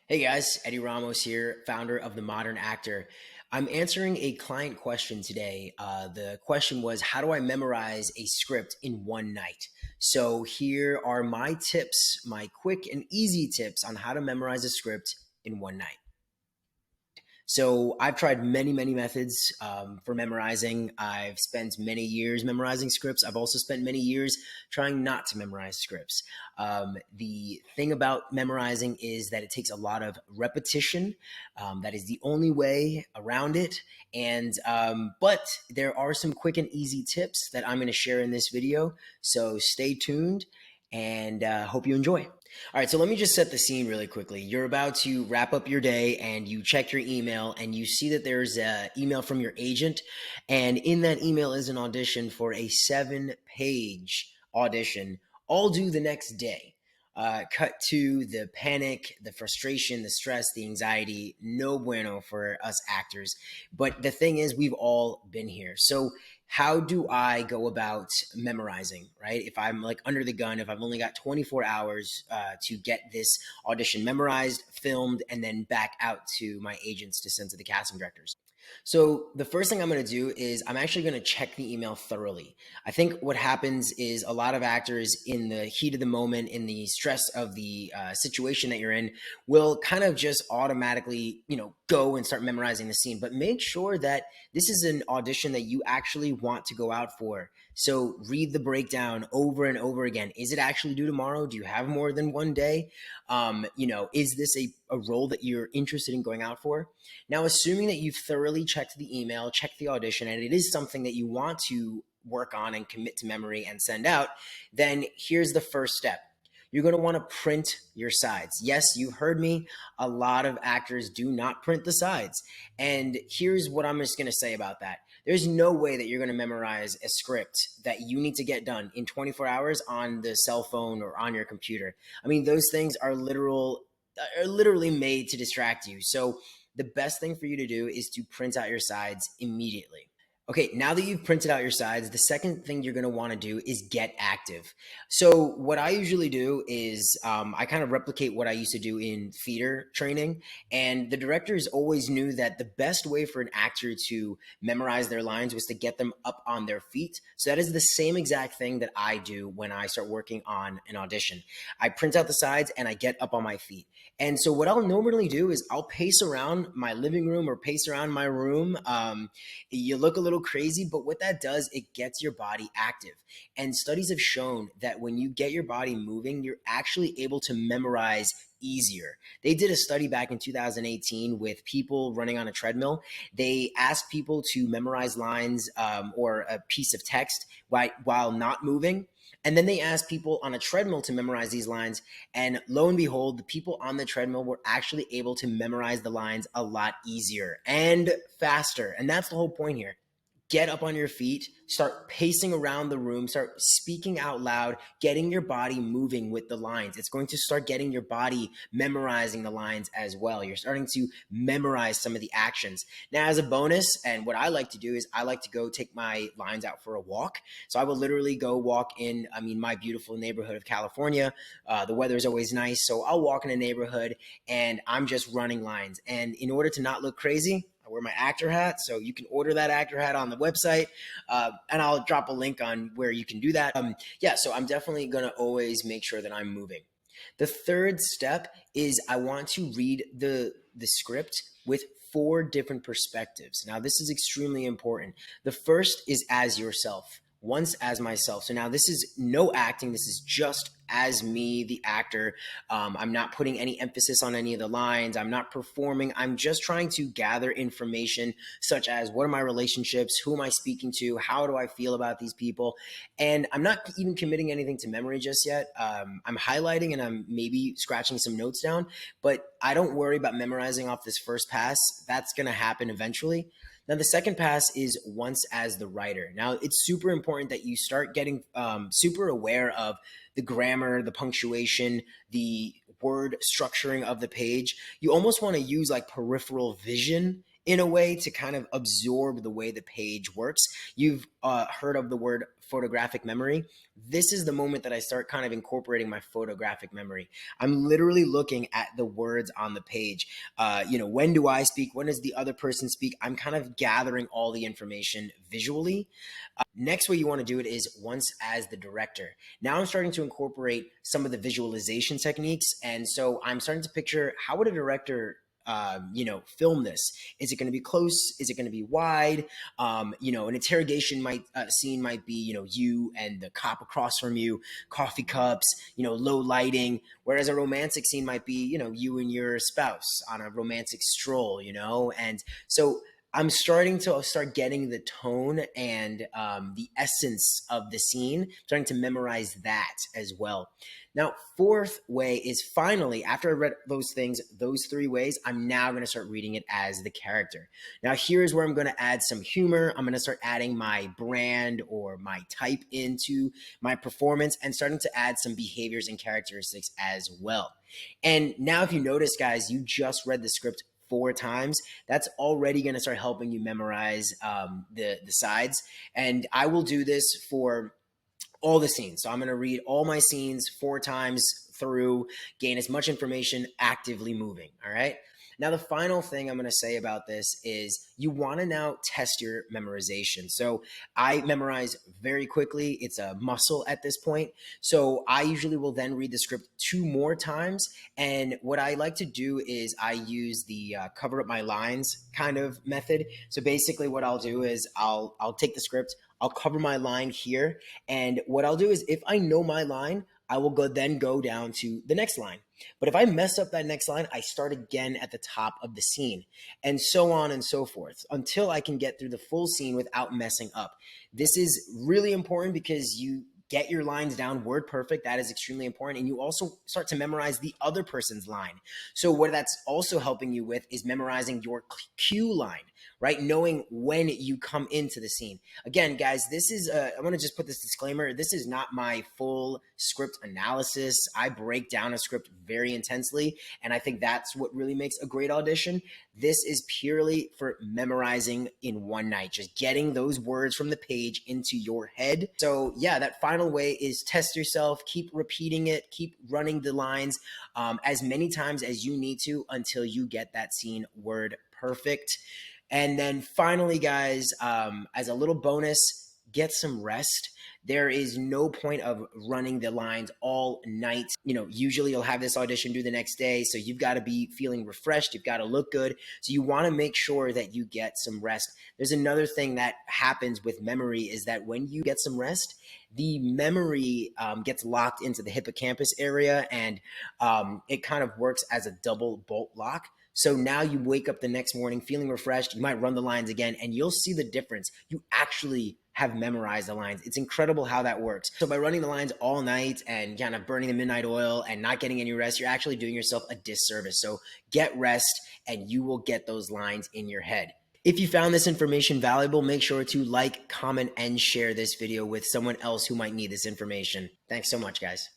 Hey guys, Eddie Ramos here, founder of The Modern Actor. I'm answering a client question today. The question was, how do I memorize a script in one night? So here are my tips, my quick and easy tips on how to memorize a script in one night. So I've tried many methods for memorizing. I've spent many years memorizing scripts. I've also spent many years trying not to memorize scripts. The thing about memorizing is that it takes a lot of repetition. That is the only way around it. But there are some quick and easy tips that I'm going to share in this video. So stay tuned and hope you enjoy. All right, so let me just set the scene really quickly. You're about to wrap up your day and you check your email and you see that there's an email from your agent. And in that email is an audition for a 7-page audition, all due the next day. Cut to the panic, the frustration, the stress, the anxiety. No bueno for us actors. But the thing is, we've all been here. So how do I go about memorizing, right? If I'm like under the gun, if I've only got 24 hours to get this audition memorized, filmed, and then back out to my agents to send to the casting directors. So the first thing I'm going to do is I'm actually going to check the email thoroughly. I think what happens is a lot of actors in the heat of the moment, in the stress of the situation that you're in, will kind of just automatically, go and start memorizing the scene. But make sure that this is an audition that you actually want to go out for. So read the breakdown over and over again. Is it actually due tomorrow? Do you have more than one day? Is this a role that you're interested in going out for? Now, assuming that you've thoroughly checked the email, checked the audition, and it is something that you want to work on and commit to memory and send out, then here's the first step. You're going to want to print your sides. Yes, you heard me. A lot of actors do not print the sides. And here's what I'm just going to say about that. There's no way that you're going to memorize a script that you need to get done in 24 hours on the cell phone or on your computer. I mean, those things are literally made to distract you. So the best thing for you to do is to print out your sides immediately. Okay, now that you've printed out your sides, the second thing you're going to want to do is get active. So what I usually do is I kind of replicate what I used to do in theater training. And the directors always knew that the best way for an actor to memorize their lines was to get them up on their feet. So that is the same exact thing that I do when I start working on an audition. I print out the sides and I get up on my feet. And so what I'll normally do is I'll pace around my living room or pace around my room. You look a little crazy, but what that does, it gets your body active. And studies have shown that when you get your body moving, you're actually able to memorize easier. They did a study back in 2018 with people running on a treadmill. They asked people to memorize lines or a piece of text while not moving. And then they asked people on a treadmill to memorize these lines. And lo and behold, the people on the treadmill were actually able to memorize the lines a lot easier and faster. And that's the whole point here. Get up on your feet, start pacing around the room, start speaking out loud, getting your body moving with the lines. It's going to start getting your body memorizing the lines as well. You're starting to memorize some of the actions. Now, as a bonus, and what I like to do is I like to go take my lines out for a walk. So I will literally go walk in, my beautiful neighborhood of California. The weather is always nice. So I'll walk in a neighborhood and I'm just running lines. And in order to not look crazy, I wear my actor hat, so you can order that actor hat on the website, and I'll drop a link on where you can do that. So I'm definitely going to always make sure that I'm moving. The third step is I want to read the script with 4 different perspectives. Now, this is extremely important. The first is as yourself. Once as myself. So now this is no acting. This is just as me, the actor. I'm not putting any emphasis on any of the lines. I'm not performing. I'm just trying to gather information such as what are my relationships? Who am I speaking to? How do I feel about these people? And I'm not even committing anything to memory just yet. I'm highlighting and I'm maybe scratching some notes down, but I don't worry about memorizing off this first pass. That's going to happen eventually. Now, the second pass is once as the writer. Now, it's super important that you start getting super aware of the grammar, the punctuation, the word structuring of the page. You almost want to use like peripheral vision in a way to kind of absorb the way the page works. You've heard of the word photographic memory. This is the moment that I start kind of incorporating my photographic memory. I'm literally looking at the words on the page. When do I speak? When does the other person speak? I'm kind of gathering all the information visually. Next way you want to do it is once as the director. Now I'm starting to incorporate some of the visualization techniques. And so I'm starting to picture, how would a director film this? Is it going to be close? Is it going to be wide? An interrogation scene might be, you and the cop across from you, coffee cups, low lighting. Whereas a romantic scene might be, you and your spouse on a romantic stroll, and so I'm starting to start getting the tone and the essence of the scene, starting to memorize that as well. Now, fourth way is finally, after I read those things, those three ways, I'm now going to start reading it as the character. Now, here's where I'm going to add some humor. I'm going to start adding my brand or my type into my performance and starting to add some behaviors and characteristics as well. And now, if you notice, guys, you just read the script 4 times. That's already going to start helping you memorize the sides. And I will do this for all the scenes. So I'm going to read all my scenes 4 times through, gain as much information, actively moving. All right. Now, the final thing I'm going to say about this is you want to now test your memorization. So I memorize very quickly. It's a muscle at this point. So I usually will then read the script 2 more times. And what I like to do is I use the cover up my lines kind of method. So basically what I'll do is I'll take the script, I'll cover my line here. And what I'll do is if I know my line, I will then go down to the next line. But if I mess up that next line, I start again at the top of the scene, and so on and so forth until I can get through the full scene without messing up. This is really important because you get your lines down word perfect. That is extremely important. And you also start to memorize the other person's line. So what that's also helping you with is memorizing your cue line, right? Knowing when you come into the scene. Again, guys, this is, I want to just put this disclaimer. This is not my full script analysis. I break down a script very intensely. And I think that's what really makes a great audition. This is purely for memorizing in one night, just getting those words from the page into your head. So yeah, that final way is test yourself, keep repeating it, keep running the lines as many times as you need to until you get that scene word perfect. And then finally, guys, as a little bonus, get some rest. There is no point of running the lines all night. Usually you'll have this audition due the next day, so you've got to be feeling refreshed. You've got to look good. So you want to make sure that you get some rest. There's another thing that happens with memory is that when you get some rest, the memory gets locked into the hippocampus area, and it kind of works as a double bolt lock. So now you wake up the next morning feeling refreshed. You might run the lines again, and you'll see the difference. You actually have memorized the lines. It's incredible how that works. So by running the lines all night and kind of burning the midnight oil and not getting any rest, you're actually doing yourself a disservice. So get rest and you will get those lines in your head. If you found this information valuable, make sure to like, comment, and share this video with someone else who might need this information. Thanks so much, guys.